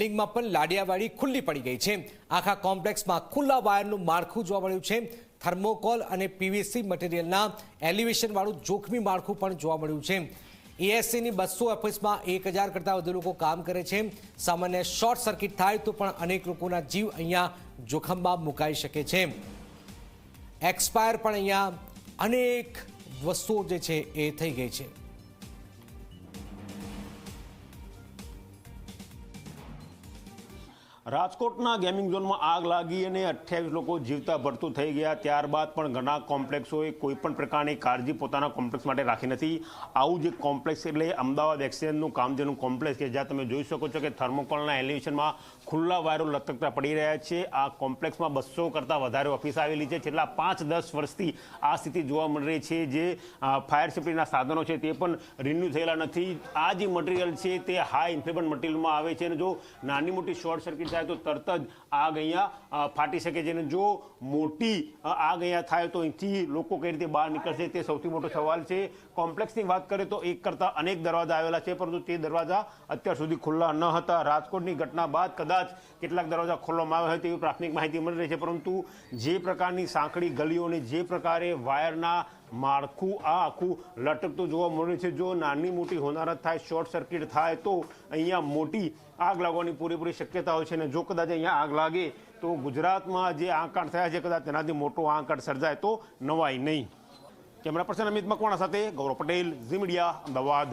બિલ્ડિંગમાં પણ લાડિયાવાડી ખુલ્લી પડી ગઈ છે। આખા કોમ્પ્લેક્સમાં ખુલ્લા વાયરનું માળખું જોવા મળ્યું છે। થર્મોકોલ અને પીવીસી મટીરિયલના એલિવેશનવાળું જોખમી માળખું પણ જોવા મળ્યું છે। એએસસીની 200 ઓફિસમાં 1000 કરતાં વધુ લોકો કામ કરે છે। સામાન્ય શોર્ટ સર્કિટ થાય તો પણ અનેક લોકોના જીવ અહીંયા જોખમમાં મુકાઈ શકે છે। એક્સપાયર પણ અહીંયા અનેક વસ્તુઓ જે છે એ થઈ ગઈ છે। રાજકોટના ગેમિંગ ઝોનમાં આગ લાગી અને 28 લોકો જીવતા ભરતું થઈ ગયા। ત્યારબાદ પણ ઘણા કોમ્પ્લેક્સોએ કોઈ પણ પ્રકારની કાળજી પોતાના કોમ્પ્લેક્સ માટે રાખી નથી। આવું જ એક કોમ્પ્લેક્સ એટલે અમદાવાદ એક્સચેન્જનું કામધેનું કોમ્પ્લેક્સ કે જ્યાં તમે જોઈ શકો છો કે થર્મોકોલના એલિવેશનમાં ખુલ્લા વાયરો લટકતા પડી રહ્યા છે। આ કોમ્પ્લેક્સમાં 200 કરતાં વધારે ઓફિસ આવેલી છે। છેલ્લા 5-10 વર્ષથી આ સ્થિતિ જોવા મળી રહી છે। જે ફાયર સેફ્ટીના સાધનો છે તે પણ રિન્યુ થયેલા નથી। આ જે મટીરિયલ છે તે હાઈ ઇન્ફ્લેમેબલ મટીરિયલમાં આવે છે અને જો નાની મોટી શોર્ટ સર્કિટ થાય તો તરત જ આગ અહીંયા ફાટી શકે છે અને જો મોટી આગ અહીંયા થાય તો અહીંથી લોકો કઈ રીતે બહાર નીકળશે તે સૌથી મોટો સવાલ છે। કોમ્પ્લેક્સની વાત કરીએ તો એક કરતાં અનેક દરવાજા આવેલા છે પરંતુ તે દરવાજા અત્યાર સુધી ખુલ્લા ન હતા। રાજકોટની ઘટના બાદ કદાચ કેટલાક દરવાજા ખોલવામાં આવ્યા હોય તેવી પ્રાથમિક માહિતી મળી રહી છે પરંતુ જે પ્રકારની સાંકડી ગલીઓ અને જે પ્રકારે વાયરના માળખું આ આખું લટકતું જોવા મળ્યું છે। જો નાની મોટી હોનારત થાય શોર્ટ સર્કિટ થાય તો અહીંયા મોટી આગ લાગવાની પૂરેપૂરી શક્યતા હોય છે અને જો કદાચ અહીંયા આગ લાગે તો ગુજરાતમાં જે આંકાટ થયા છે કદાચ તેનાથી મોટો આંકાટ સર્જાય તો નવાઈ નહીં। કેમેરા પર્સન અમિત મકવાણા સાથે ગૌરવ પટેલ, ઝી મીડિયા, અમદાવાદ।